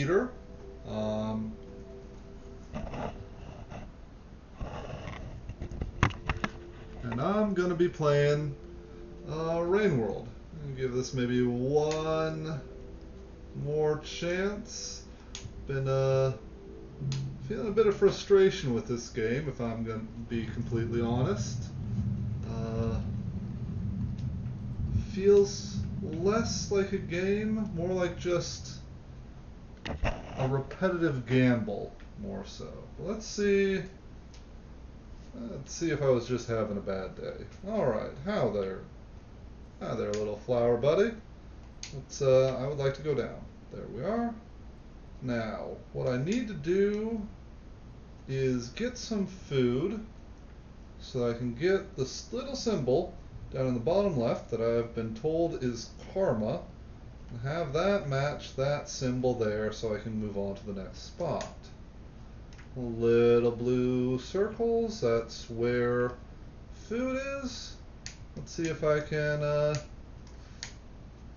rainbow-gator. Um, and I'm gonna be playing Rain World. I'm gonna give this maybe one more chance. Been feeling a bit of frustration with this game, if I'm gonna be completely honest. Feels less like a game, more like just a repetitive gamble, more so. Let's see. Let's see if I was just having a bad day. All right, how there? Hi there, little flower buddy. Let's. I would like to go down. There we are. Now, what I need to do is get some food so I can get this little symbol down in the bottom left that I've been told is karma, and have that match that symbol there so I can move on to the next spot. Little blue circles, that's where food is. Let's see if I can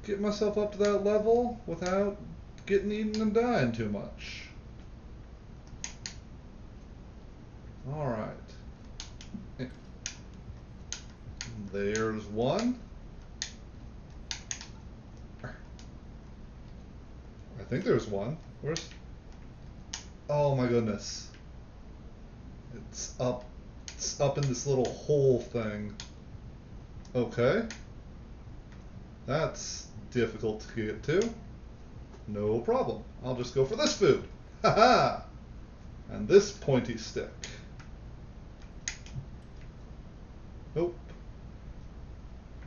get myself up to that level without getting eaten and dying too much. Alright. There's one. I think there's one. Where's... Oh my goodness. It's up in this little hole thing. Okay. That's difficult to get to. No problem. I'll just go for this food. Haha! And this pointy stick. Nope.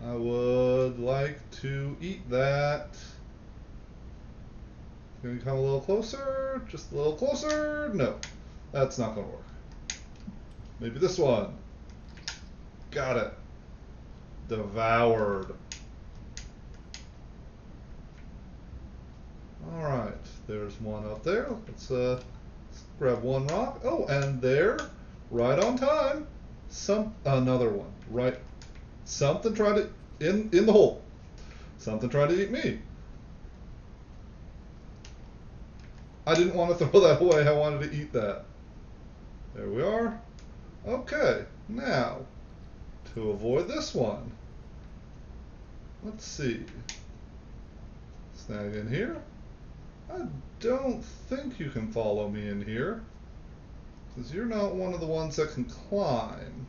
I would like to eat that. Can we come a little closer? Just a little closer? No. That's not going to work. Maybe this one. Got it. Devoured. Alright, there's one up there. Let's grab one rock. Oh, and there, right on time, another one. Right, something tried to, in the hole. Something tried to eat me. I didn't want to throw that away, I wanted to eat that. There we are. Okay, now, to avoid this one, let's see. Snag in here. I don't think you can follow me in here, because you're not one of the ones that can climb.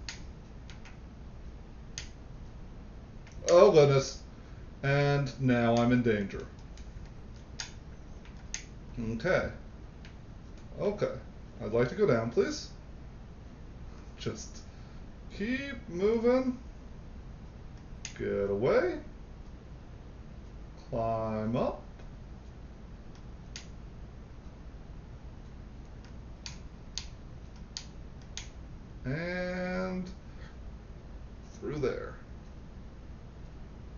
Oh goodness. And now I'm in danger. Okay. Okay. I'd like to go down, please. Just keep moving. Get away. Climb up. And through there.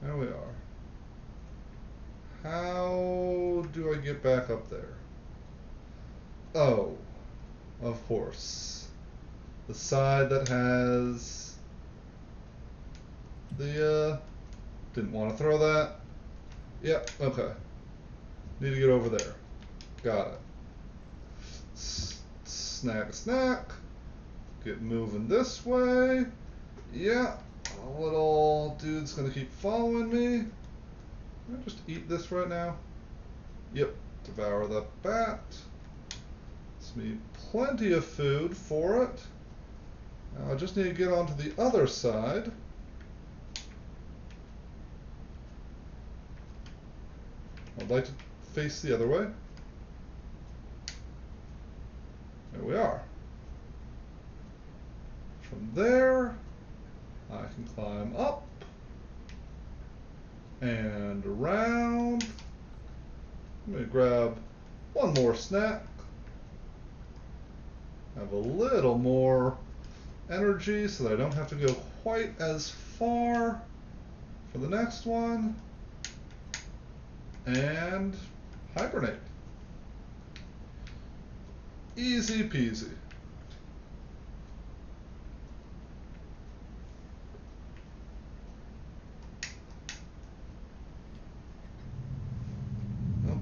There we are. How do I get back up there? Oh, of course. The side that has the, didn't want to throw that. Yep, okay. Need to get over there. Got it. Snag a snack. Get moving this way. Yeah, a little dude's gonna keep following me. Can I just eat this right now? Yep, devour the bat. It's me plenty of food for it. Now I just need to get onto the other side. I'd like to face the other way. There we are. From there, I can climb up and around. I'm going to grab one more snack. Have a little more energy so that I don't have to go quite as far for the next one. And hibernate. Easy peasy.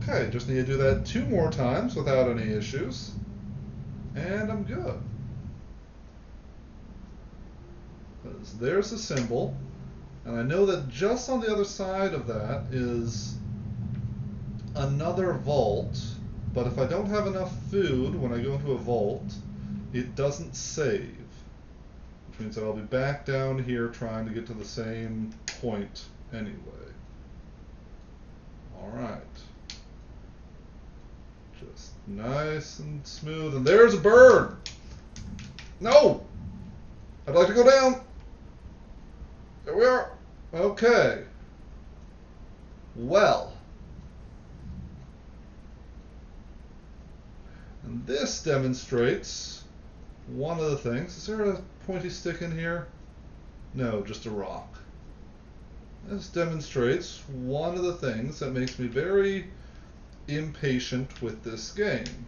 Okay, just need to do that 2 more times without any issues. And I'm good. There's the symbol. And I know that just on the other side of that is another vault. But if I don't have enough food when I go into a vault, it doesn't save. Which means that I'll be back down here trying to get to the same point anyway. Alright. Just nice and smooth. And there's a bird! No! I'd like to go down! There we are! Okay. Well. And this demonstrates one of the things. Is there a pointy stick in here? No, just a rock. This demonstrates one of the things that makes me very impatient with this game.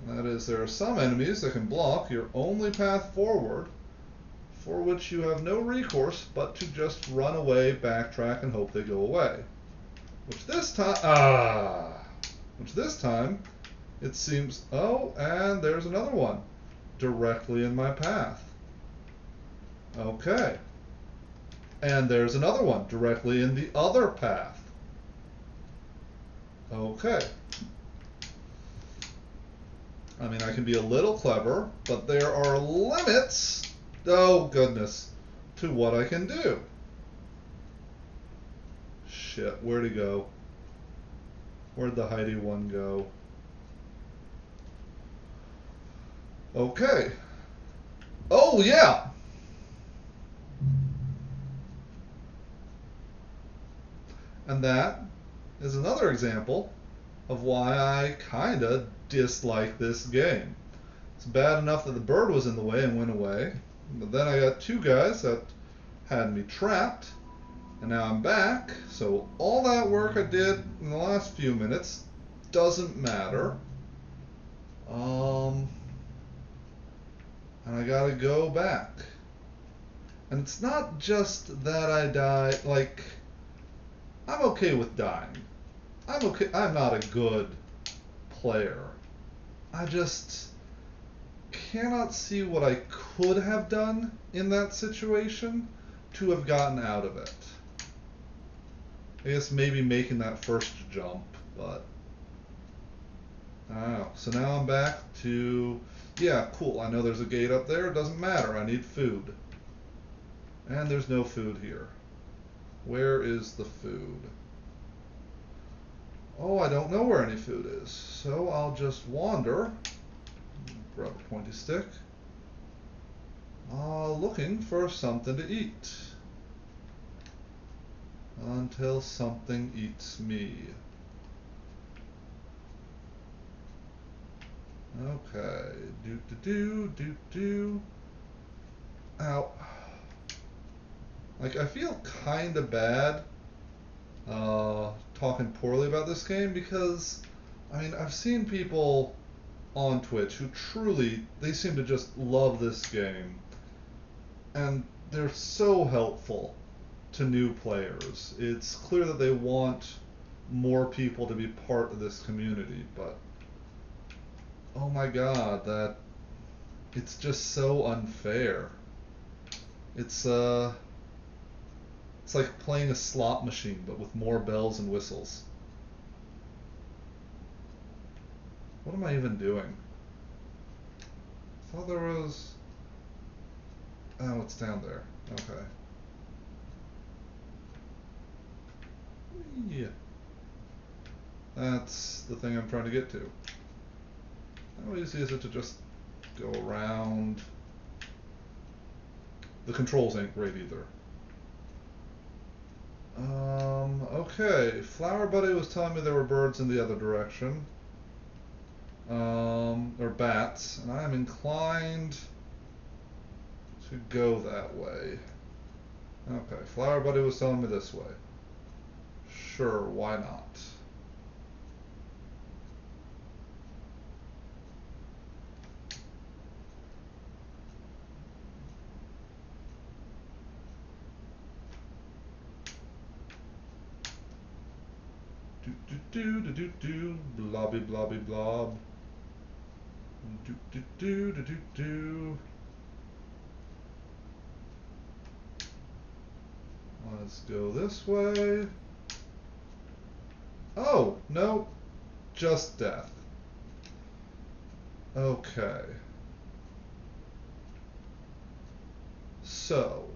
And that is, there are some enemies that can block your only path forward, for which you have no recourse but to just run away, backtrack, and hope they go away. Which this time, it seems, oh, and there's another one, directly in my path. Okay. And there's another one, directly in the other path. Okay. I mean, I can be a little clever, but there are limits, oh goodness, to what I can do. Shit, where'd he go? Where'd the Heidi one go? Okay. Oh, yeah! And that is another example of why I kinda dislike this game. It's bad enough that the bird was in the way and went away, but then I got 2 guys that had me trapped, and now I'm back, so all that work I did in the last few minutes doesn't matter. And I gotta go back. And it's not just that I die, like, I'm okay with dying. I'm okay, I'm not a good player. I just cannot see what I could have done in that situation to have gotten out of it. I guess maybe making that first jump, but I don't know. So now I'm back to, yeah, cool, I know there's a gate up there, it doesn't matter, I need food. And there's no food here. Where is the food? Oh, I don't know where any food is, so I'll just wander, grab a pointy stick, looking for something to eat. Until something eats me. Okay, do. Ow. Like, I feel kinda bad talking poorly about this game because, I mean, I've seen people on Twitch who truly, they seem to just love this game. And they're so helpful to new players. It's clear that they want more people to be part of this community, but oh my god, that it's just so unfair. It's like playing a slot machine, but with more bells and whistles. What am I even doing? I thought there was... Oh, it's down there. Okay. Yeah. That's the thing I'm trying to get to. How easy is it to just go around? The controls ain't great either. Okay. Flower Buddy was telling me there were birds in the other direction. Or bats, and I'm inclined to go that way. Okay, Flower Buddy was telling me this way. Sure, why not? do do do do blobby blobby blob. Do do do do do do. Let's go this way. Oh, no, just death. Okay. So,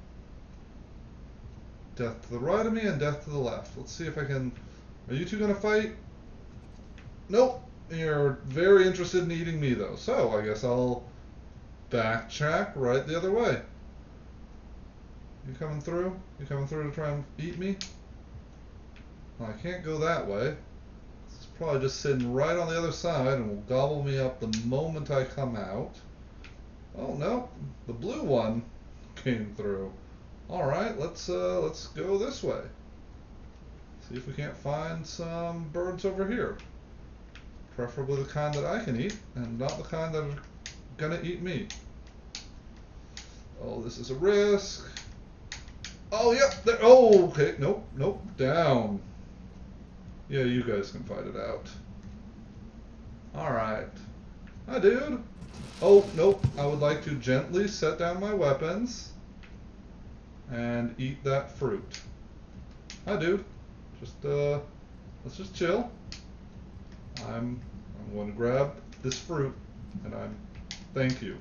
death to the right of me and death to the left. Let's see if I can... Are you two going to fight? Nope. You're very interested in eating me, though. So, I guess I'll backtrack right the other way. You coming through? You coming through to try and eat me? Well, I can't go that way. It's probably just sitting right on the other side and will gobble me up the moment I come out. Oh, no. The blue one came through. Alright, let's go this way. See if we can't find some birds over here. Preferably the kind that I can eat, and not the kind that are gonna eat me. Oh, this is a risk. Oh, yep, there, oh, okay, nope, nope, down. Yeah, you guys can fight it out. Alright. Hi, dude. Oh, nope, I would like to gently set down my weapons and eat that fruit. Hi, dude. Just, let's just chill. I'm going to grab this fruit, and thank you.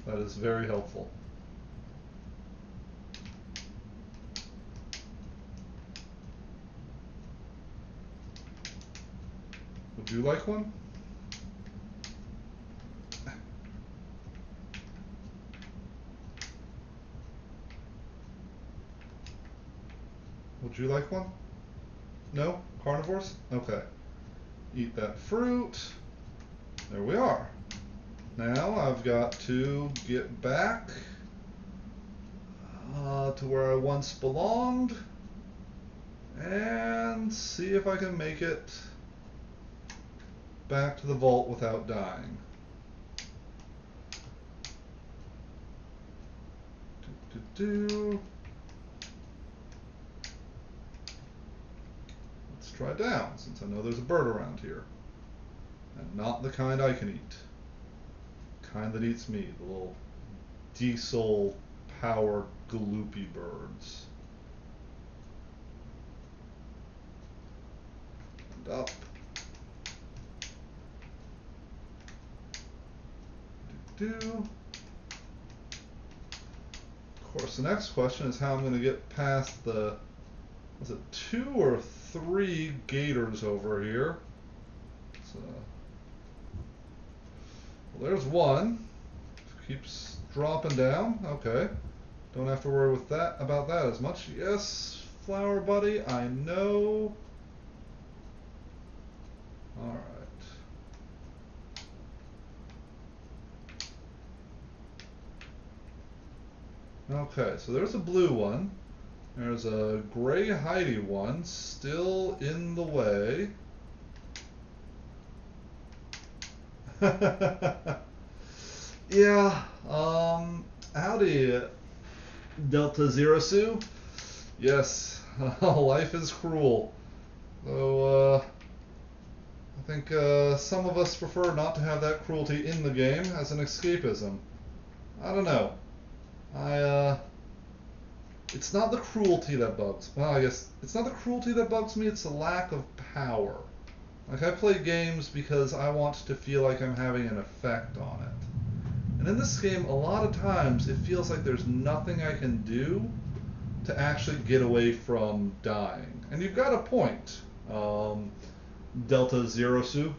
That is very helpful. Would you like one? Would you like one? No? Carnivores? Okay. Eat that fruit. There we are. Now I've got to get back to where I once belonged and see if I can make it back to the vault without dying. Let's try down, since I know there's a bird around here. And not the kind I can eat. The kind that eats me, the little diesel powered gloopy birds. And up. Of course, the next question is how I'm going to get past the, was it 2 or 3 gators over here? So, well, there's one. Keeps dropping down. Okay. Don't have to worry with that about that as much. Yes, flower buddy, I know. All right. Okay, so there's a blue one. There's a gray Heidi one still in the way. Yeah, howdy, Delta Zero Sue. Yes, life is cruel. Though, I think some of us prefer not to have that cruelty in the game as an escapism. I don't know. It's not the cruelty that bugs. Well, I guess it's not the cruelty that bugs me, it's the lack of power. Like, I play games because I want to feel like I'm having an effect on it. And in this game, a lot of times, it feels like there's nothing I can do to actually get away from dying. And you've got a point, Delta Zero Sue.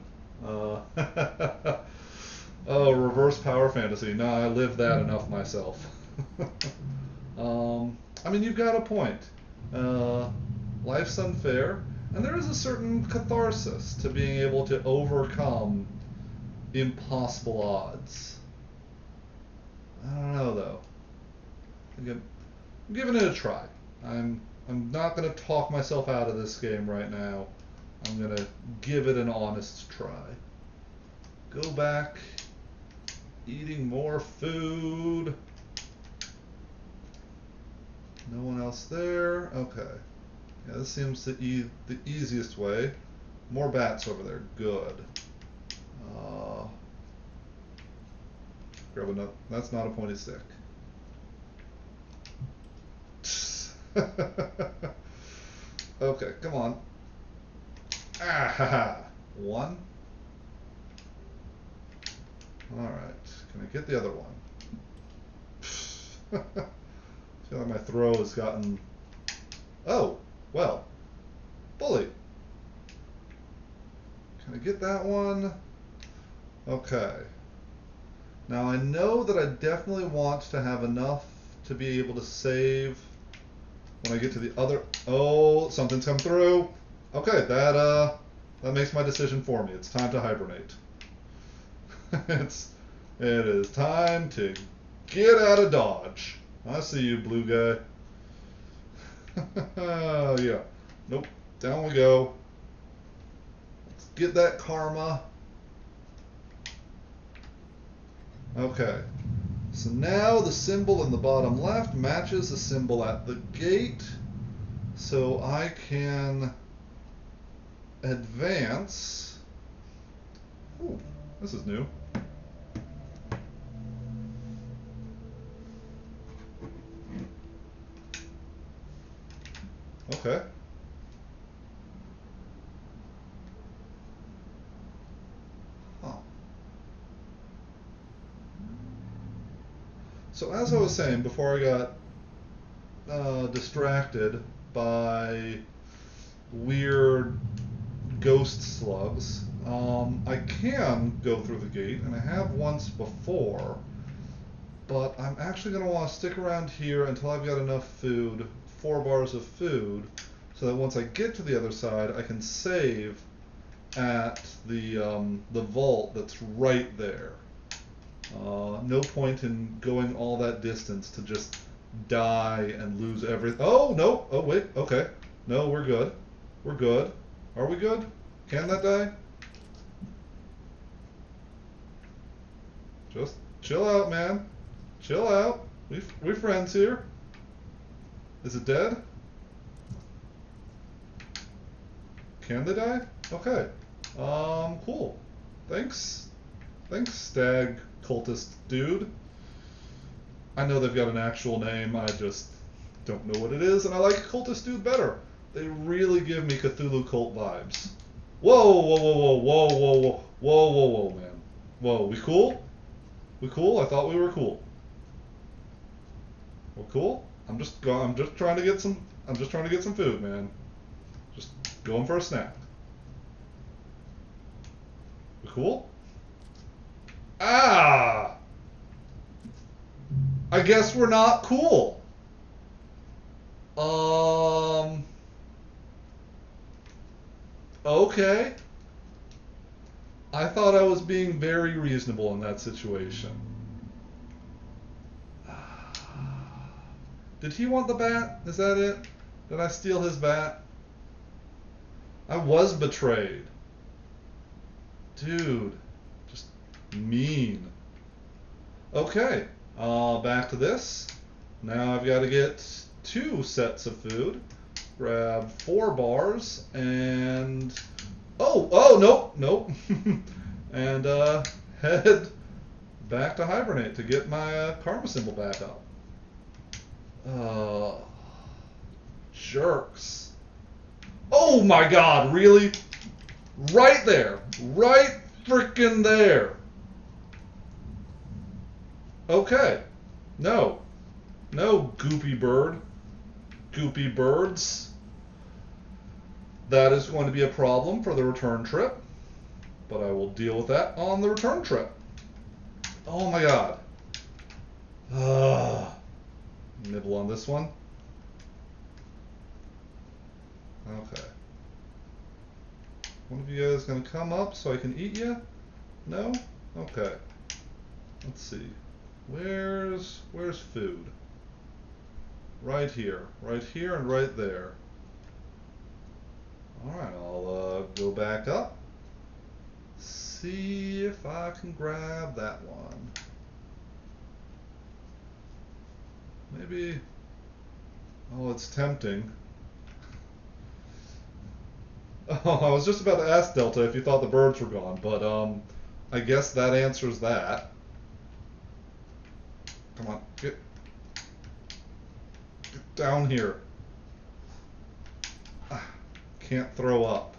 Oh, reverse power fantasy. No, I lived that enough myself. I mean, you've got a point. Life's unfair, and there is a certain catharsis to being able to overcome impossible odds. I don't know, though. I'm giving it a try. I'm not going to talk myself out of this game right now. I'm going to give it an honest try. Go back, eating more food. No one else there. Okay. Yeah, this seems the easiest way. More bats over there. Good. Grab another. That's not a pointy stick. Okay, come on. Ah, ha, ha. One. All right. Can I get the other one? I feel like my throw has gotten. Oh, well. Bully. Can I get that one? Okay. Now I know that I definitely want to have enough to be able to save when I get to the other. Oh, something's come through. Okay, that makes my decision for me. It's time to hibernate. It is time to get out of Dodge. I see you, blue guy. Yeah. Nope. Down we go. Let's get that karma. Okay. So now the symbol in the bottom left matches the symbol at the gate. So I can advance. Ooh, this is new. Okay. Huh. So as I was saying before I got distracted by weird ghost slugs, I can go through the gate, and I have once before, but I'm actually going to want to stick around here until I've got enough food, 4 bars of food, so that once I get to the other side, I can save at the vault that's right there. No point in going all that distance to just die and lose everything. Oh, no. Oh, wait. Okay. No, we're good. We're good. Are we good? Can that die? Just chill out, man. Chill out. We're friends here. Is it dead? Can they die? Okay. Cool. Thanks. Thanks, stag cultist dude. I know they've got an actual name, I just don't know what it is, and I like cultist dude better. They really give me Cthulhu cult vibes. Whoa, whoa, whoa, whoa, whoa, whoa, whoa, whoa, whoa, whoa, man. Whoa, we cool? We cool? I thought we were cool. We're cool? I'm just trying to get some food, man. Just going for a snack. We cool? Ah! I guess we're not cool. Okay. I thought I was being very reasonable in that situation. Did he want the bat? Is that it? Did I steal his bat? I was betrayed. Dude, just mean. Okay, back to this. Now I've got to get 2 sets of food. Grab 4 bars and nope, nope. And head back to hibernate to get my karma symbol back up. Jerks. Oh my god, really? Right there. Right frickin' there. Okay. No. No, goopy bird. Goopy birds. That is going to be a problem for the return trip, but I will deal with that on the return trip. Oh my god. Nibble on this one. Okay. One of you guys gonna come up so I can eat you? No? Okay. Let's see. Where's food? Right here and right there. Alright, I'll go back up. See if I can grab that one. Maybe, oh, it's tempting. Oh, I was just about to ask Delta if you thought the birds were gone, but I guess that answers that. Come on, get down here. Can't throw up.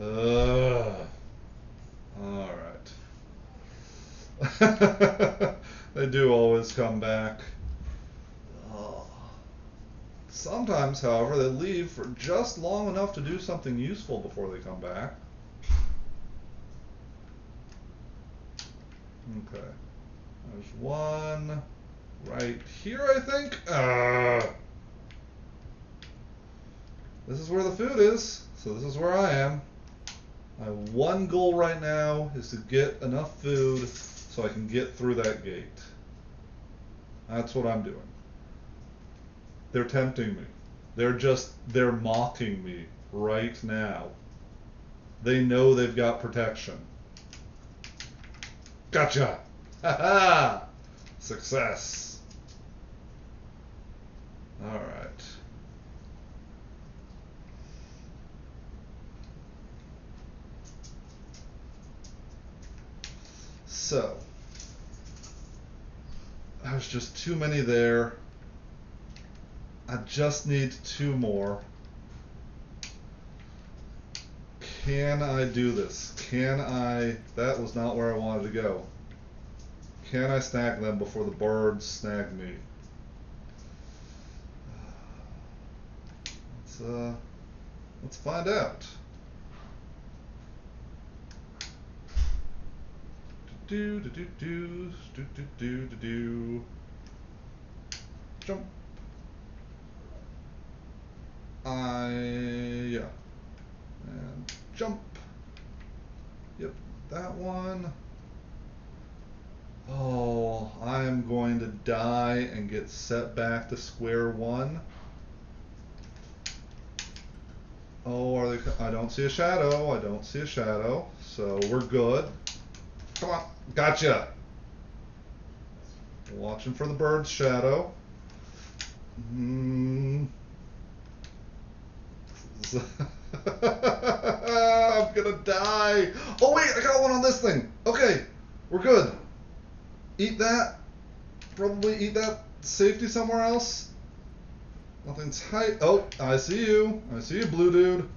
All right. They do always come back. Sometimes, however, they leave for just long enough to do something useful before they come back. Okay. There's one right here, I think. This is where the food is, so this is where I am. My one goal right now is to get enough food so I can get through that gate. That's what I'm doing. They're tempting me. They're mocking me right now. They know they've got protection. Gotcha! Ha-ha! Success. Alright. So, there's just too many there. I just need 2 more. Can I do this? Can I? That was not where I wanted to go. Can I snag them before the birds snag me? Let's find out. Do do do do do do do do do. Jump. Yeah. And jump. Yep, that one. Oh, I am going to die and get set back to square one. Oh, are they? I don't see a shadow. I don't see a shadow. So we're good. Come on, gotcha. Watching for the bird's shadow. I'm gonna die. Oh wait, I got one on this thing. Okay, we're good. Eat that. Probably eat that. Safety somewhere else. Nothing's high. Oh, I see you. I see you, blue dude.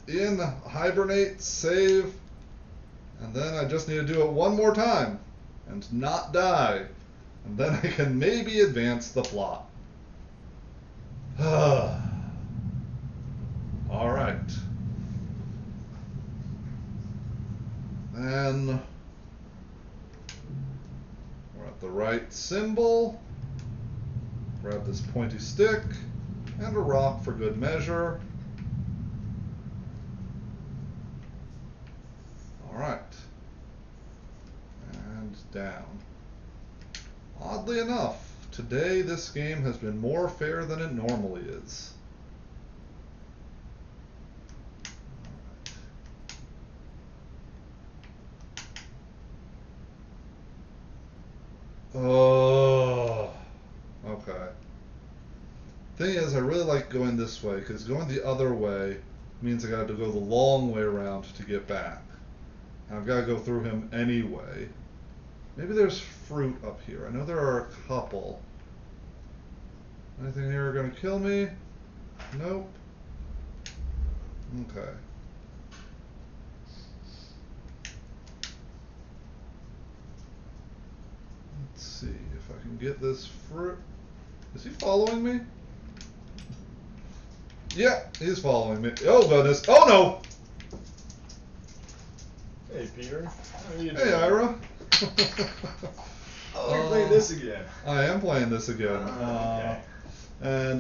In, hibernate, save. And then I just need to do it one more time and not die. And then I can maybe advance the plot. All right. Then we're at the right symbol. Grab this pointy stick and a rock for good measure. All right. And down. Oddly enough, today this game has been more fair than it normally is. Oh, okay. Thing is, I really like going this way, because going the other way means I got to go the long way around to get back. And I've got to go through him anyway. Maybe there's fruit up here. I know there are a couple. Anything here going to kill me? Nope. Okay. Let's see if I can get this fruit. Is he following me? Yeah, he's following me. Oh goodness. Oh no! Hey Peter, how are you doing? Hey Ira. Oh, you're playing this again. I am playing this again. Okay. And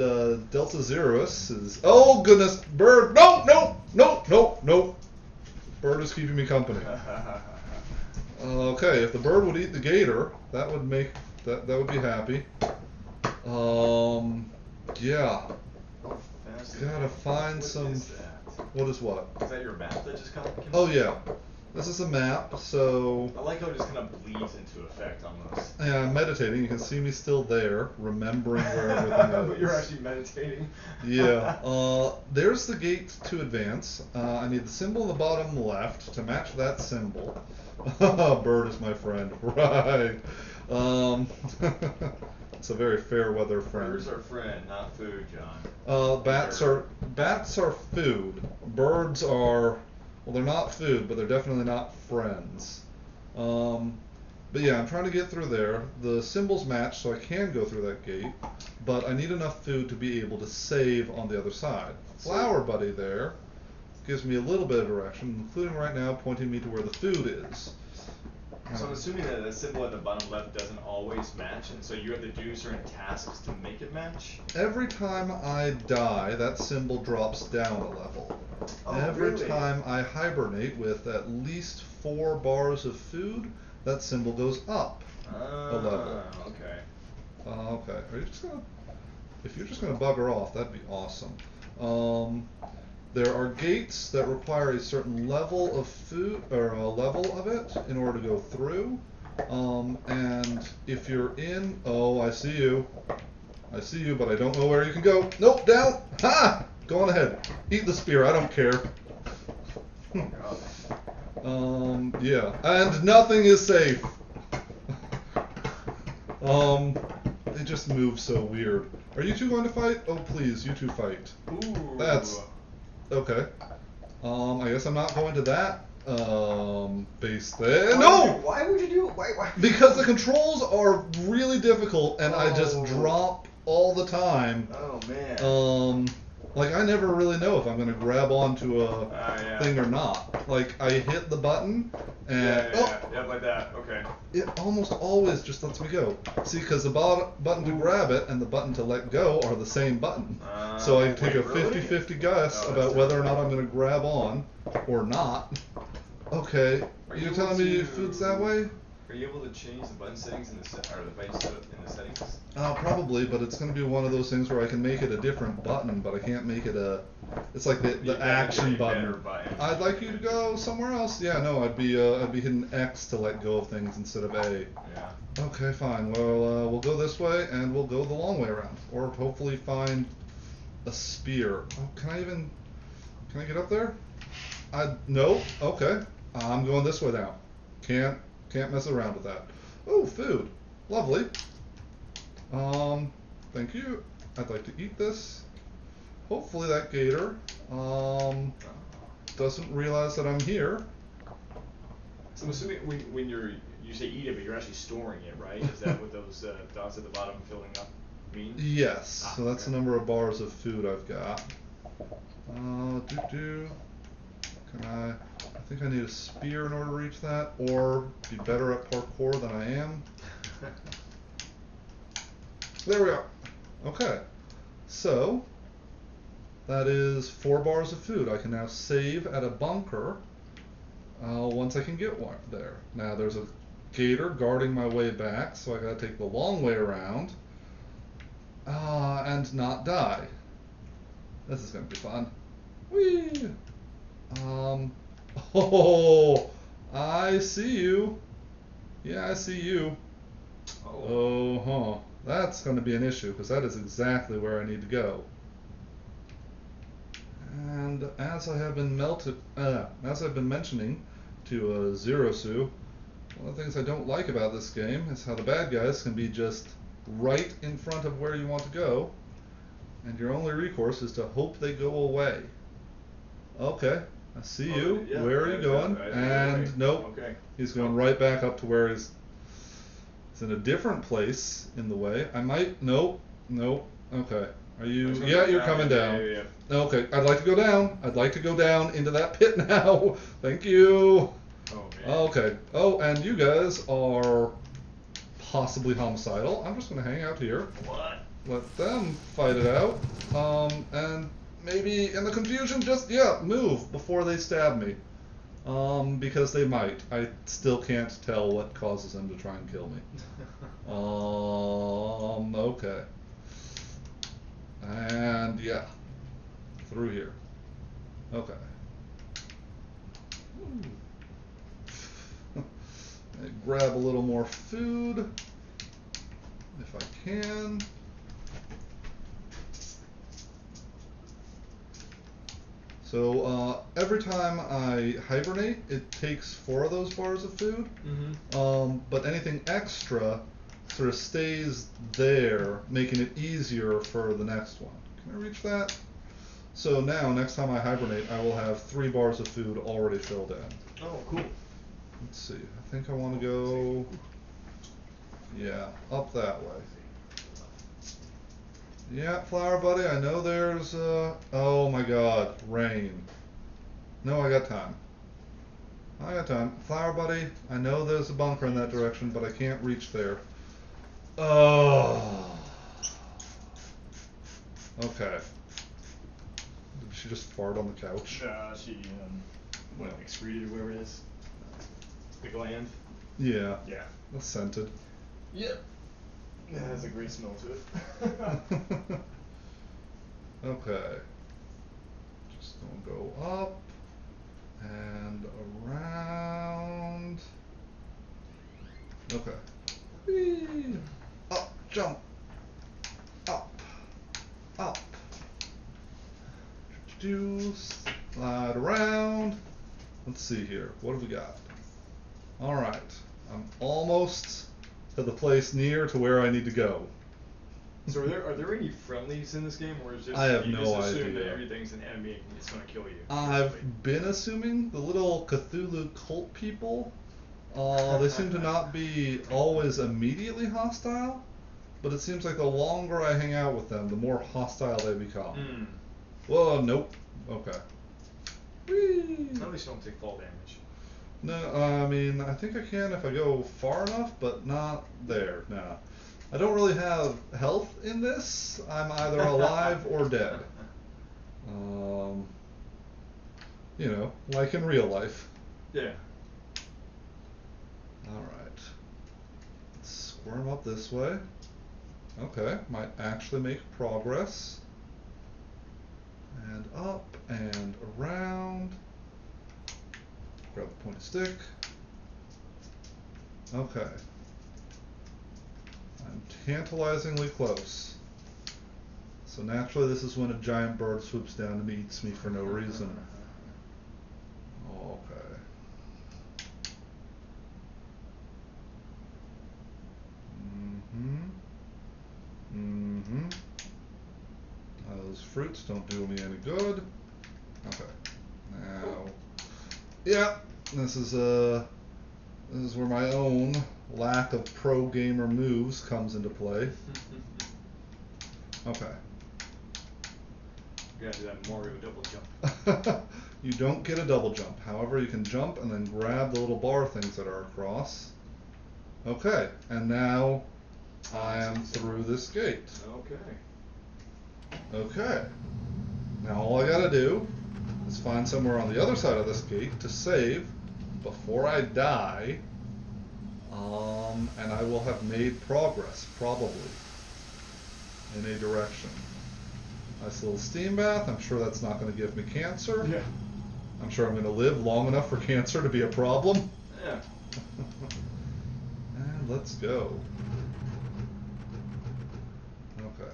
Delta Zerus is. Oh goodness, bird! No, no, no, no, no. Bird is keeping me company. Okay, if the bird would eat the gator, that would make that would be happy. Yeah. Gotta find some. What is what? Is that your map that just came? Oh yeah. This is a map, so I like how it just kind of bleeds into effect almost. yeah, I'm meditating. You can see me still there, remembering where everything is. But you're actually meditating. Yeah. There's the gate to advance. I need the symbol in the bottom left to match that symbol. Bird is my friend. Right. It's a very fair weather friend. Birds are friend, not food, John. Bats are food. Birds are, well, they're not food, but they're definitely not friends. But yeah, I'm trying to get through there. The symbols match, so I can go through that gate, but I need enough food to be able to save on the other side. Flower buddy there gives me a little bit of direction, including right now pointing me to where the food is. So I'm assuming that the symbol at the bottom left doesn't always match, and so you have to do certain tasks to make it match? Every time I die, that symbol drops down a level. Oh, Every really? time I hibernate with at least 4 bars of food, that symbol goes up a level. Okay. Okay. Are you just gonna? If you're just gonna bugger off, that'd be awesome. There are gates that require a certain level of food or a level of it in order to go through. And if you're in, oh, I see you, but I don't know where you can go. Nope, down. Ha! Go on ahead. Eat the spear. I don't care. Yeah, and nothing is safe. They just move so weird. Are you two going to fight? Oh, please, you two fight. Ooh. That's okay. I guess I'm not going to that base there. No! Why would you do it? Why? Because the controls are really difficult, and I just Oh. drop all the time. Oh man. Like I never really know if I'm gonna grab onto a Yeah. thing or not. Like I hit the button, and Yeah, like that. Okay. it almost always just lets me go. See, because the button to grab it and the button to let go are the same button. So I take a wait, really? 50-50 guess Oh, about that's whether or not I'm going to grab on or not. Okay, Are you're you telling me able to- food's that way? Are you able to change the button settings in the buttons in the settings? Probably, but it's going to be one of those things where I can make it a different button, but I can't make it a. It's like the action button. I'd like you to go somewhere else. Yeah, no, I'd be hitting X to let go of things instead of A. Yeah. Okay, fine. Well, we'll go this way, and we'll go the long way around, or hopefully find a spear. Oh, can I get up there? No. Okay. I'm going this way now. Can't mess around with that. Oh, food. Lovely. Thank you. I'd like to eat this. Hopefully that gator doesn't realize that I'm here. So I'm assuming when you say eat it, but you're actually storing it, right? Is that what those dots at the bottom filling up mean? Yes. So that's okay. the number of bars of food I've got. Can I think I need a spear in order to reach that, or be better at parkour than I am. There we are. Okay. So that is 4 bars of food. I can now save at a bunker once I can get one there. Now there's a gator guarding my way back, so I gotta take the long way around and not die. This is gonna be fun. Whee! Oh, I see you. Yeah, I see you. Oh, that's going to be an issue because that is exactly where I need to go. And as I have been mentioning to Zero Sue, one of the things I don't like about this game is how the bad guys can be just right in front of where you want to go, and your only recourse is to hope they go away. Okay, I see you. Yeah, where are you going? And nope, okay. He's going right back up to where he's in a different place in the way. I might, nope. Okay, are you? Yeah, you're coming down. Yeah. Okay, I'd like to go down. I'd like to go down into that pit now. Thank you. Oh man. Okay. Oh, and you guys are possibly homicidal. I'm just going to hang out here. What? Let them fight it out. And maybe in the confusion, just move before they stab me. Because they might. I still can't tell what causes them to try and kill me. Okay. And through here. Okay. grab a little more food if I can. So every time I hibernate, it takes 4 of those bars of food. But anything extra sort of stays there, making it easier for the next one. Can I reach that? So now, next time I hibernate, I will have 3 bars of food already filled in. Oh, cool. Let's see. I think I want to go, yeah, up that way. Yeah, Flower Buddy, I know there's, oh my god, rain. No, I got time. I got time. Flower Buddy, I know there's a bunker in that direction, but I can't reach there. Oh. Okay. Did she just fart on the couch? She, excreted whatever it is. The gland. Yeah. Yeah. That's scented. Yep. It has a great smell to it. Okay. Just gonna go up and around. Okay. Whee! Up, jump. Up. Up. Slide around. Let's see here. What have we got? Alright. I'm almost to the place near to where I need to go. So are there any friendlies in this game, or is just I have you no just assume idea. that everything's an enemy and it's gonna kill you? I've been assuming the little Cthulhu cult people, they seem to not be always immediately hostile, but it seems like the longer I hang out with them, the more hostile they become. Whoa, nope. Okay. Whee! At least you don't take fall damage. No, I mean, I think I can if I go far enough, but not there. No. I don't really have health in this. I'm either alive or dead. You know, like in real life. Yeah. Alright. Let's squirm up this way. Okay, might actually make progress. And up and around. Grab the pointy stick. Okay. I'm tantalizingly close. So naturally this is when a giant bird swoops down and eats me for no reason. Okay. Those fruits don't do me any good. Okay. Now, yeah, this is where my own lack of pro gamer moves comes into play. Okay. You gotta do that Mario double jump. You don't get a double jump. However, you can jump and then grab the little bar things that are across. Okay, and now I am through this gate. Okay. Okay. Now all I gotta do is find somewhere on the other side of this gate to save before I die, and I will have made progress, probably, in a direction. Nice little steam bath. I'm sure that's not going to give me cancer. Yeah. I'm sure I'm going to live long enough for cancer to be a problem. Yeah. And let's go. Okay.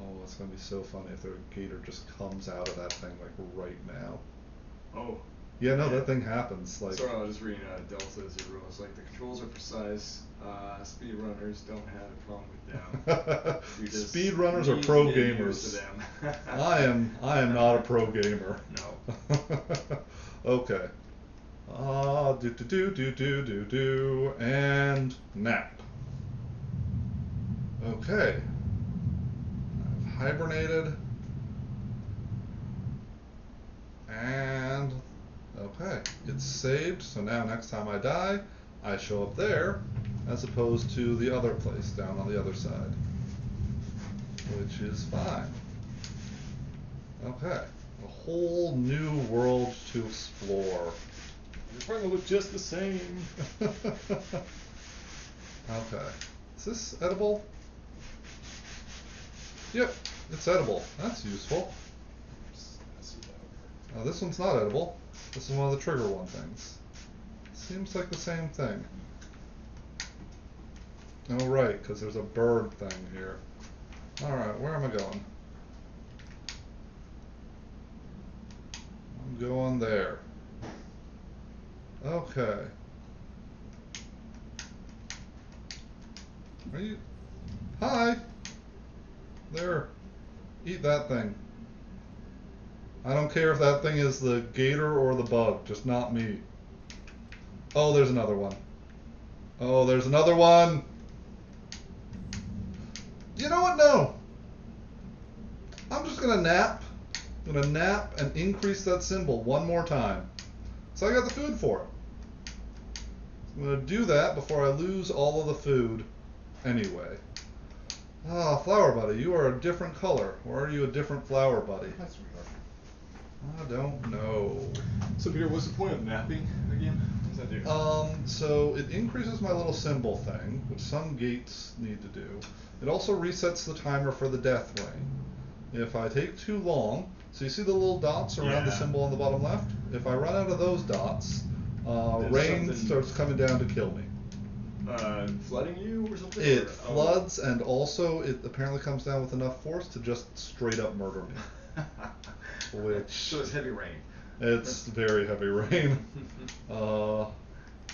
Oh, it's going to be so funny if the gator just comes out of that thing like right now. Oh. Yeah, no, that thing happens. Like. Sorry, I was just reading Delta Zero. It's like the controls are precise. Speedrunners don't have a problem with them. Speedrunners are pro gamers. I am not a pro gamer. No. Okay. And nap. Okay. I've hibernated. And okay, it's saved, so now next time I die, I show up there, as opposed to the other place down on the other side, which is fine. Okay, a whole new world to explore. You're starting to look just the same. Okay, is this edible? Yep, it's edible. That's useful. Oh, this one's not edible. This is one of the trigger one things. Seems like the same thing. Oh, right, because there's a bird thing here. Alright, where am I going? I'm going there. Okay. Are you... Hi! There. Eat that thing. I don't care if that thing is the gator or the bug, just not me. Oh, there's another one. Oh, there's another one! You know what? No. I'm just gonna nap. I'm gonna nap and increase that symbol one more time. So I got the food for it. I'm gonna do that before I lose all of the food anyway. Ah, flower buddy, you are a different color. Or are you a different flower buddy? That's weird. I don't know. So Peter, what's the point of napping again? What does that do? So it increases my little symbol thing, which some gates need to do. It also resets the timer for the death ring. If I take too long, so you see the little dots around the symbol on the bottom left? If I run out of those dots, rain starts coming down to kill me. Flooding you or something? It floods, and also it apparently comes down with enough force to just straight up murder me. Which... So it's heavy rain. It's very heavy rain. You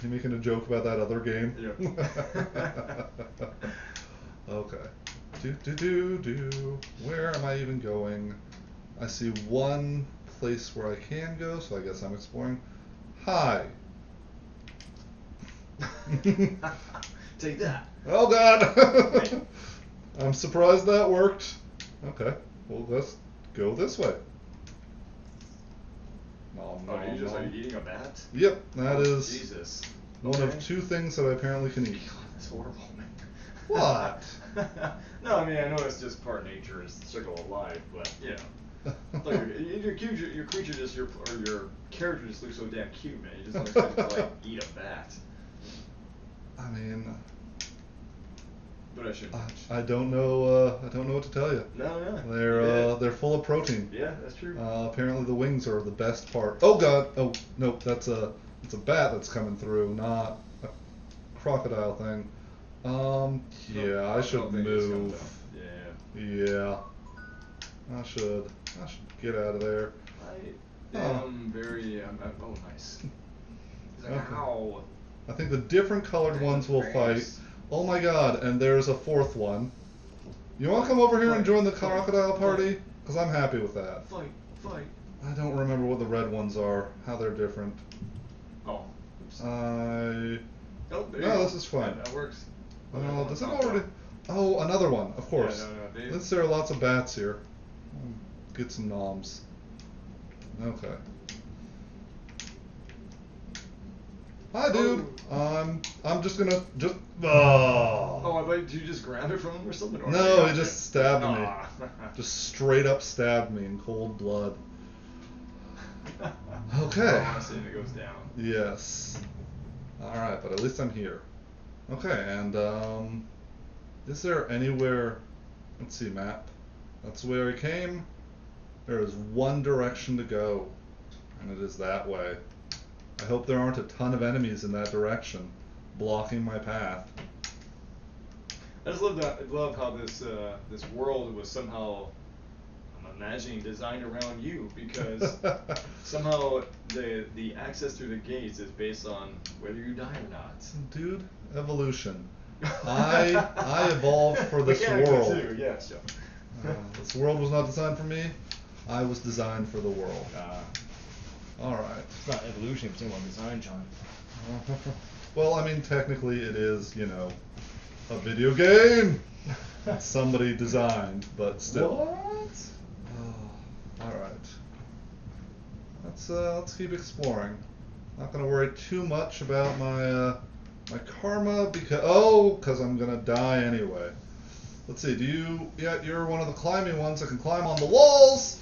making a joke about that other game? Yeah. Okay. Where am I even going? I see one place where I can go, so I guess I'm exploring. Hi. Take that. Oh God! I'm surprised that worked. Okay, well let's go this way. Oh, are you eating a bat? Yep, that is Jesus. one of two things that I apparently can eat. God, that's horrible, man. What? No, I mean, I know it's just part nature, it's the circle of life, but, you know. Like, your creature just, your character just looks so damn cute, man. You just don't expect to, like, eat a bat. I mean, But I shouldn't. I don't know. I don't know what to tell you. No. They're full of protein. Yeah, that's true. Apparently the wings are the best part. Oh God! Oh no, it's a bat that's coming through, not a crocodile thing. Yeah, I should move. Yeah. I should get out of there. I am very. Oh, nice. He's like, Okay. ow. I think the different colored ones will fight. Oh my God! And there's a fourth one. You want to come over here and join the crocodile party? Because I'm happy with that. Fight. I don't remember what the red ones are, how they're different. Oh. Oops. No, No, this is fine. That works. Does it already? Oh, another one, of course. Yeah, Since there are lots of bats here, get some noms. Okay. Hi, dude. I'm just gonna Oh, I thought did you just grab it from him or something? Or No, he just stabbed me. Ah. Just straight up stabbed me in cold blood. Okay. Oh, I see, and it goes down. Yes. Alright, but at least I'm here. Okay, and is there anywhere, let's see, map. That's where I came. There is one direction to go, and it is that way. I hope there aren't a ton of enemies in that direction, blocking my path. I just love how this world was somehow, I'm imagining, designed around you, because somehow the access through the gates is based on whether you die or not. Dude, evolution. I evolved for this Mechanically world. too, yes. This world was not designed for me. I was designed for the world. Alright. It's not evolution, it's more design, John. Well, I mean, technically it is, you know, a video game somebody designed, but still. What? Alright. Let's keep exploring. Not gonna worry too much about my my karma because I'm gonna die anyway. Let's see, you're one of the climbing ones that can climb on the walls.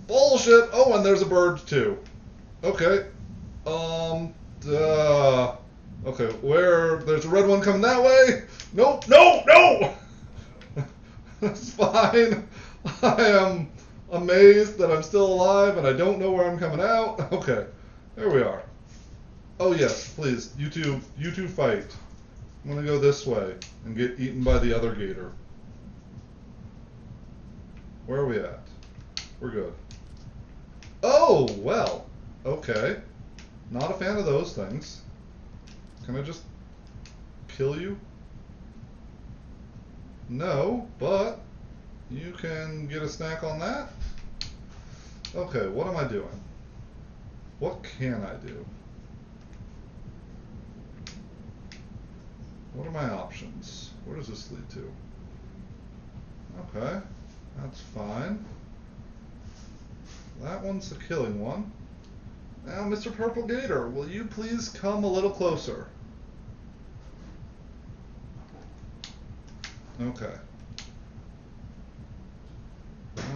Bullshit. Oh, and there's a bird too. Okay. Okay, there's a red one coming that way. Nope, no! It's fine. I am amazed that I'm still alive and I don't know where I'm coming out. Okay, there we are. Oh yes, please. You two fight. I'm gonna go this way and get eaten by the other gator. Where are we at? We're good. Oh, well. Okay. Not a fan of those things. Can I just kill you? No, but you can get a snack on that. Okay, what am I doing? What can I do? What are my options? Where does this lead to? Okay, that's fine. That one's a killing one. Now, Mr. Purple Gator, will you please come a little closer? Okay.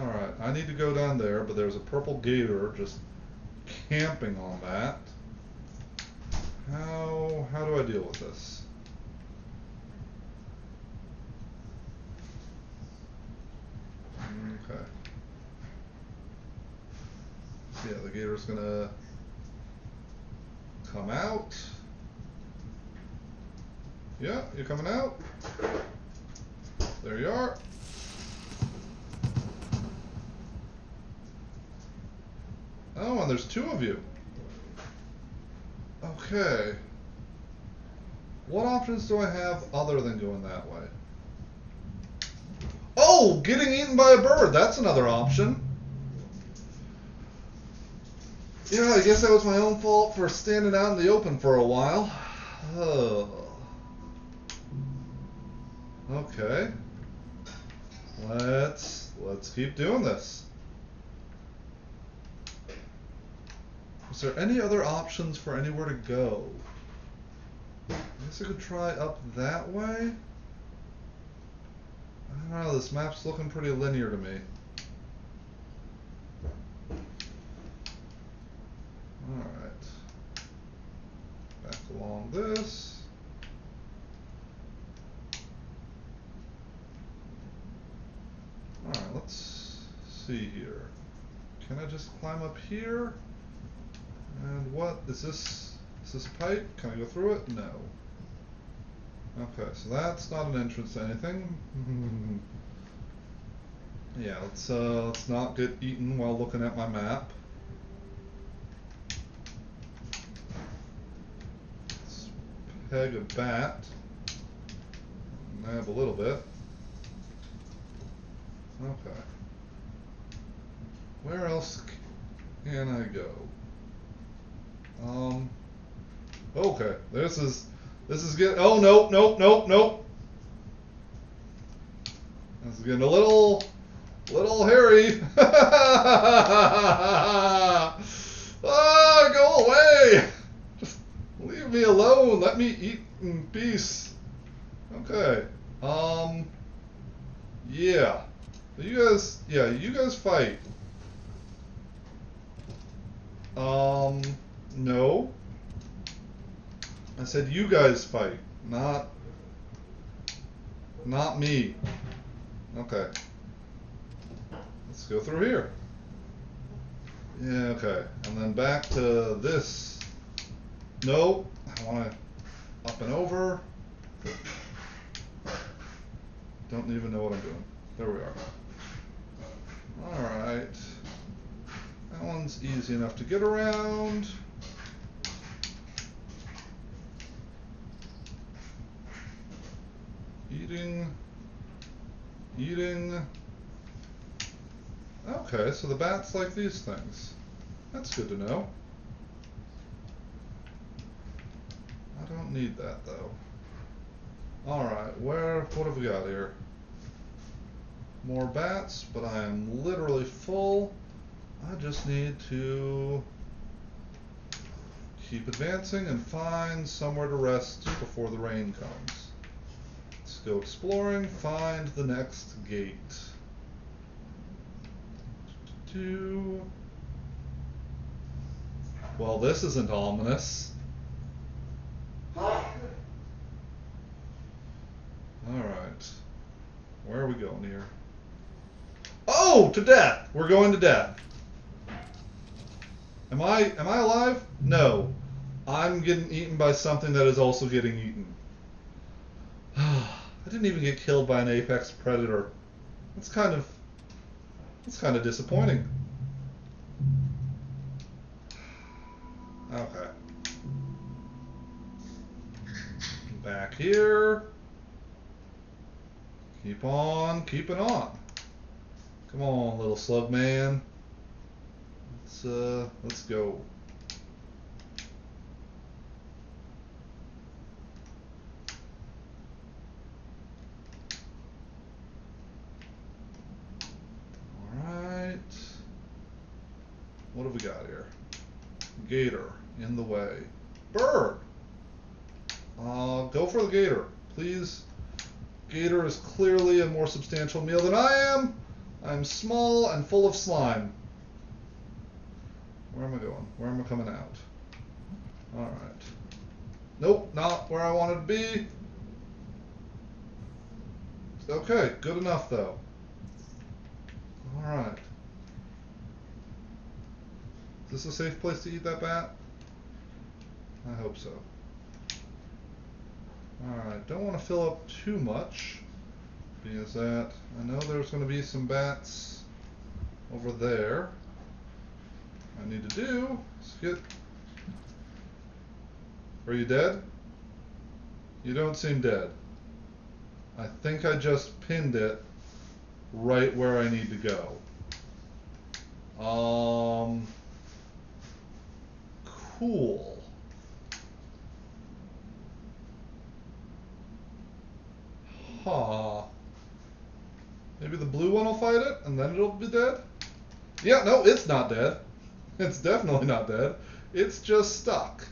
Alright, I need to go down there, but there's a purple gator just camping on that. How do I deal with this? Okay. So yeah, the gator's gonna come out. Yeah, you're coming out. There you are. Oh, and there's two of you. Okay. What options do I have other than going that way? Oh, getting eaten by a bird. That's another option. Yeah, I guess that was my own fault for standing out in the open for a while. Oh. Okay. Let's keep doing this. Is there any other options for anywhere to go? I guess I could try up that way. I don't know, this map's looking pretty linear to me. Alright. Back along this. Alright, let's see here. Can I just climb up here? And what is this? Is this a pipe? Can I go through it? No. Okay, so that's not an entrance to anything. Yeah, let's not get eaten while looking at my map. Let's peg a bat. Nab a little bit. Okay. Where else can I go? Okay, this is getting, oh, nope. This is getting a little hairy. Ah, go away. Just leave me alone. Let me eat in peace. Okay. Yeah. You guys fight. No. I said you guys fight, not me. Okay. Let's go through here. Yeah, okay. And then back to this. Nope. I want to up and over. Don't even know what I'm doing. There we are. Alright. That one's easy enough to get around. Eating. Okay, so the bats like these things. That's good to know. I don't need that though. Alright, what have we got here? More bats, but I am literally full. I just need to keep advancing and find somewhere to rest before the rain comes. Let's go exploring, find the next gate. Well, this isn't ominous. Alright. Where are we going here? Oh, to death! We're going to death. Am I alive? No. I'm getting eaten by something that is also getting eaten. I didn't even get killed by an apex predator. That's kind of disappointing. Okay. Back here. Keep on keeping on. Come on, little slug man. Let's go. Alright. What have we got here? Gator in the way. Bird! Go for the gator, please. Gator is clearly a more substantial meal than I am. I'm small and full of slime. Where am I going? Where am I coming out? Alright. Nope, not where I wanted to be. Okay, good enough though. Alright. Is this a safe place to eat that bat? I hope so. Alright, don't want to fill up too much. Because that, I know there's going to be some bats over there. I need to do is get... Are you dead? You don't seem dead. I think I just pinned it right where I need to go. Cool. Huh. Maybe the blue one will fight it and then it'll be dead? Yeah, no, it's not dead. It's definitely not dead. It's just stuck.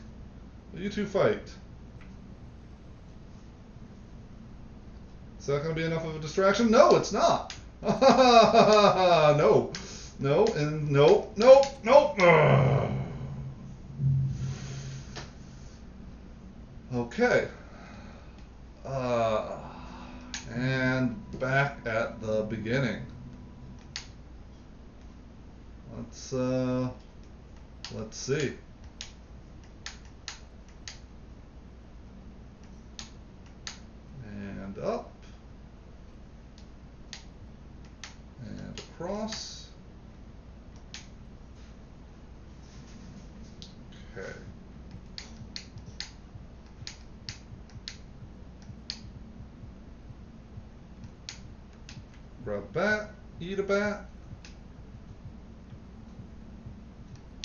You two fight. Is that going to be enough of a distraction? No, it's not. No. No, and no, no, no. Okay. And back at the beginning. Let's see. And up. And across. Okay. Grab a bat, eat a bat.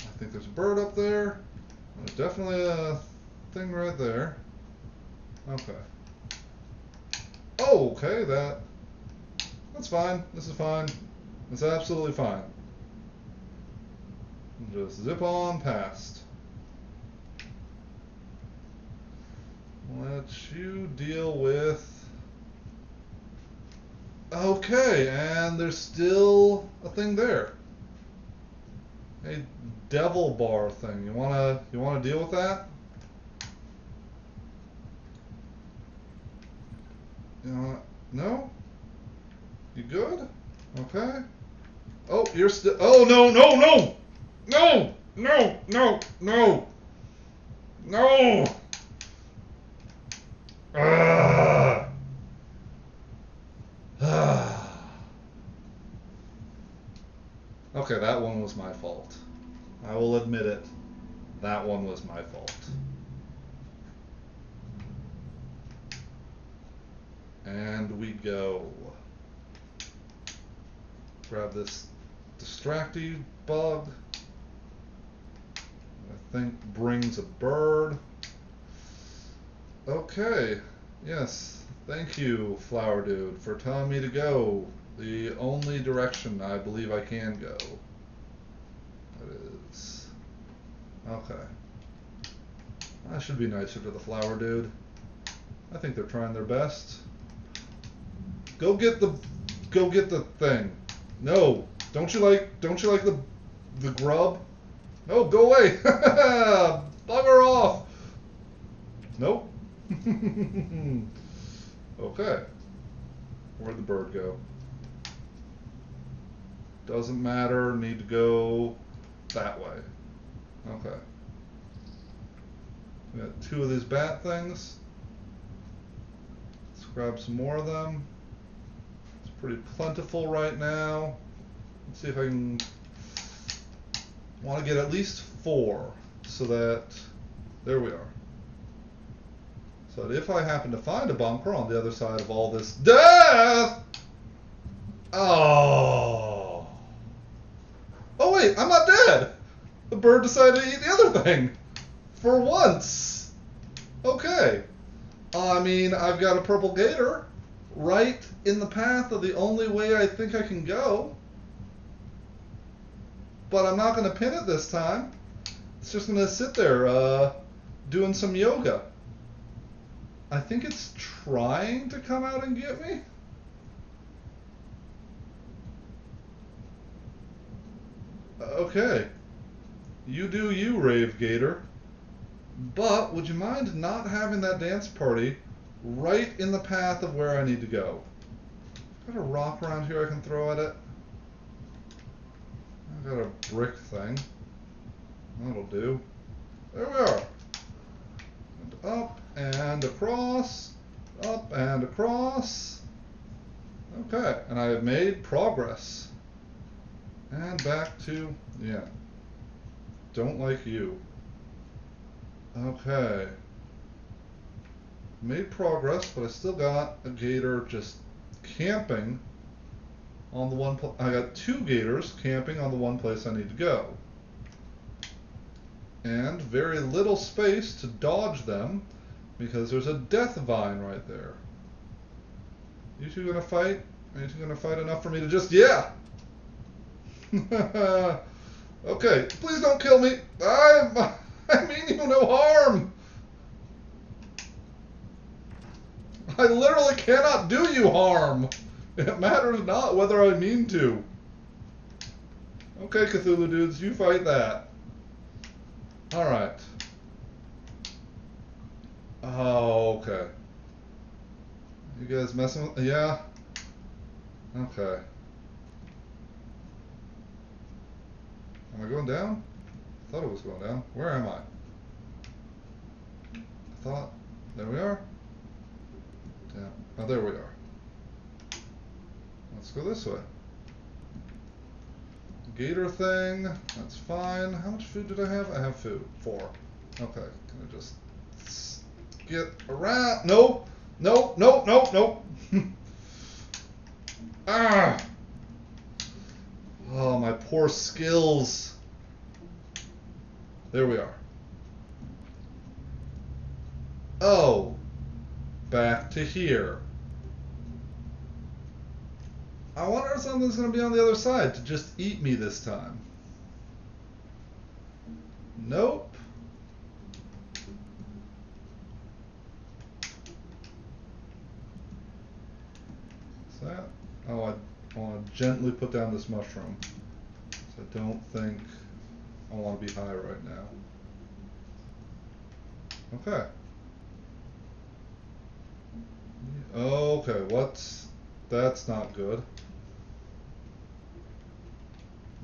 I think there's a bird up there. There's definitely a thing right there. Okay. Oh, okay, that's fine. This is fine. It's absolutely fine. Just zip on past. Let you deal with... Okay, and there's still a thing there. A devil bar thing. You wanna deal with that? No? You good? Okay. Oh, you're still... Oh, no, no, no! No! No, no, no! No! Okay, that one was my fault. I will admit it. That one was my fault. And we go. Grab this distracty bug. I think brings a bird. Okay. Yes. Thank you, Flower Dude, for telling me to go the only direction I believe I can go. That is... Okay. I should be nicer to the Flower Dude. I think they're trying their best. Go get the thing. No. Don't you like the grub? No, go away. Bugger off. Nope. Okay. Where'd the bird go? Doesn't matter. Need to go that way. Okay. We got 2 of these bat things. Let's grab some more of them. It's pretty plentiful right now. Let's see if I can. Want to get at least 4 so that there we are. So that if I happen to find a bunker on the other side of all this death. Oh. Oh wait, I'm not dead. The bird decided to eat the other thing. For once. Okay. I mean, I've got a purple gator right in the path of the only way I think I can go. But I'm not going to pin it this time. It's just going to sit there doing some yoga. I think it's trying to come out and get me. Okay. You do you, Rave Gator. But would you mind not having that dance party right in the path of where I need to go? Got a rock around here I can throw at it? I got a brick thing. That'll do. There we are. And up and across. Up and across. Okay, and I have made progress. And back to, yeah. Don't like you. Okay. Made progress, but I still got a gator just camping on the one place. I got 2 gators camping on the one place I need to go. And very little space to dodge them because there's a death vine right there. You 2 gonna fight? Are you 2 gonna fight enough for me to just, yeah! Okay, please don't kill me. I mean you no harm. I literally cannot do you harm. It matters not whether I mean to. Okay, Cthulhu dudes, you fight that. Alright. Oh, okay. You guys messing with... Yeah? Okay. Am I going down? I thought it was going down. Where am I? I thought... There we are. Yeah. Oh, there we are. Let's go this way. Gator thing. That's fine. How much food did I have? I have food. 4. Okay. Can I just get around? Nope. Nope. Nope. Nope. Nope. Ah. Oh, my poor skills. There we are. Oh. Back to here. I wonder if something's going to be on the other side to just eat me this time. Nope. Is that? Oh, I want to gently put down this mushroom. So I don't think I want to be high right now. Okay. Okay, what's... That's not good.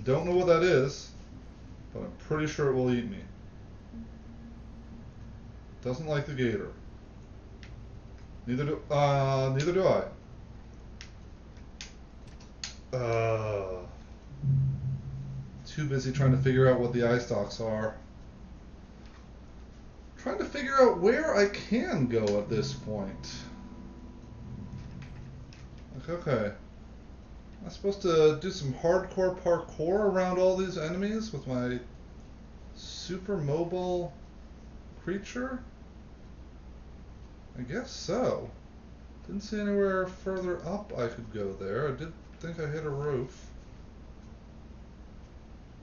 Don't know what that is, but I'm pretty sure it will eat me. Doesn't like the gator. Neither do I. Too busy trying to figure out what the eye stalks are. Trying to figure out where I can go at this point. Okay. Am I supposed to do some hardcore parkour around all these enemies with my super mobile creature? I guess so. Didn't see anywhere further up I could go there. I did think I hit a roof.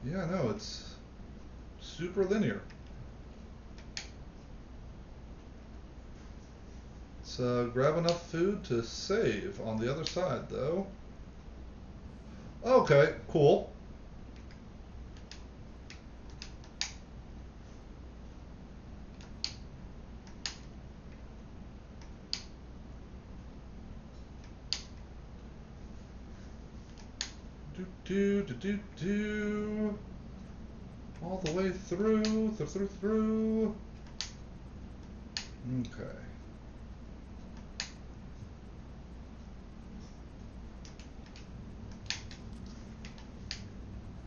Yeah, no, it's super linear. Let's grab enough food to save on the other side, though. Okay, cool. Do. All the way through. Okay.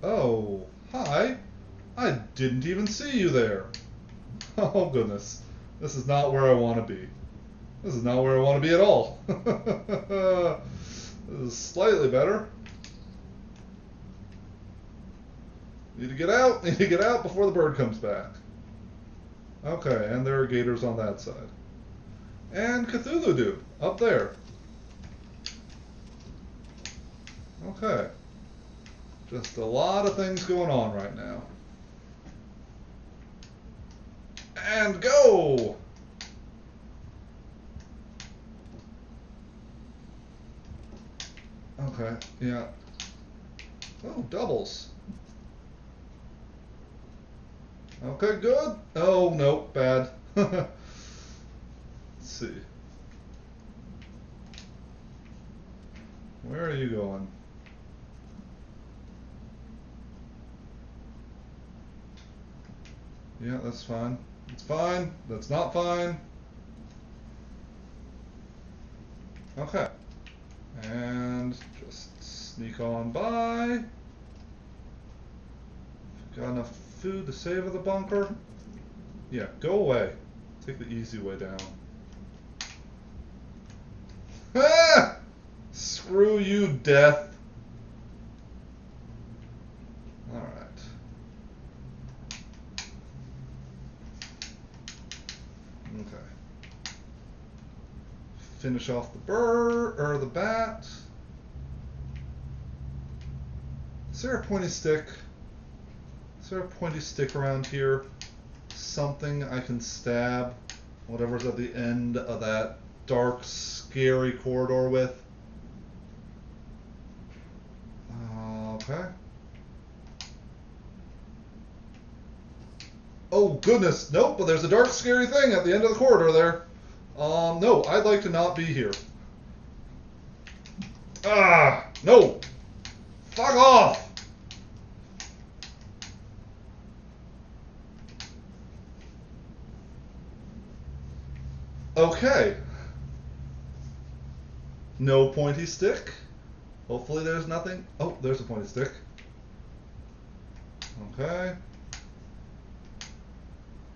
Oh, hi. I didn't even see you there. Oh, goodness. This is not where I want to be. This is not where I want to be at all. This is slightly better. Need to get out. Need to get out before the bird comes back. Okay, and there are gators on that side. And Cthulhu dude up there. Okay. Just a lot of things going on right now. And go! Okay, yeah. Oh, doubles. Okay, good. Oh, no, bad. Let's see. Where are you going? Yeah, that's fine. It's fine. That's not fine. Okay. And just sneak on by. Got enough food to save the bunker? Yeah, go away. Take the easy way down. Ah! Screw you, death. Alright. Okay. Finish off the the bat. Is there a pointy stick? Is there a pointy stick around here? Something I can stab whatever's at the end of that dark, scary corridor with? Okay. Oh goodness, nope, but there's a dark, scary thing at the end of the corridor there. No, I'd like to not be here. Ah, no! Fuck off! Okay. No pointy stick. Hopefully there's nothing. Oh, there's a pointy stick. Okay.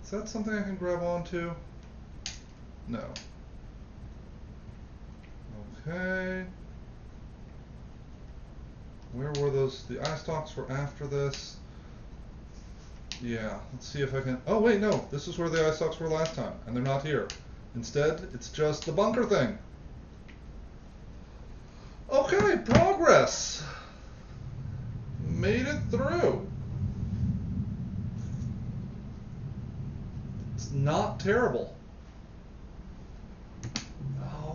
Is that something I can grab onto? No. Okay. Where were those? The eye stalks were after this. Yeah, let's see if I can. Oh, wait, no. This is where the eye stalks were last time, and they're not here. Instead, it's just the bunker thing. Okay, progress. Made it through. It's not terrible.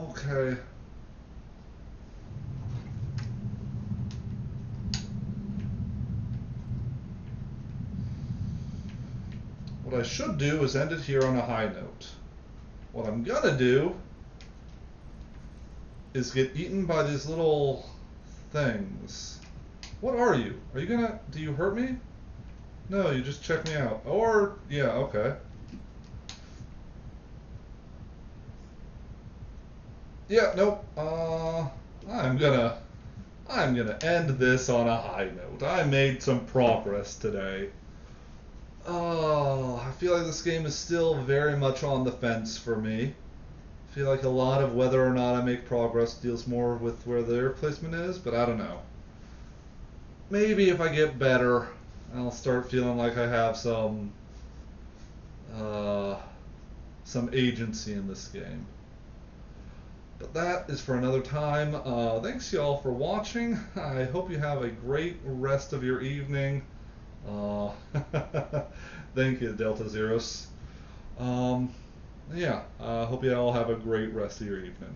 Okay. What I should do is end it here on a high note. What I'm gonna do is get eaten by these little things. What are you? Are you gonna... Do you hurt me? No, you just check me out. Or... Yeah, okay. Yeah, nope. I'm gonna end this on a high note. I made some progress today. Oh, I feel like this game is still very much on the fence for me. I feel like a lot of whether or not I make progress deals more with where their placement is, but I don't know. Maybe if I get better, I'll start feeling like I have some agency in this game. But that is for another time. Thanks y'all for watching. I hope you have a great rest of your evening. Thank you, Delta Zeros. Yeah, hope you all have a great rest of your evening.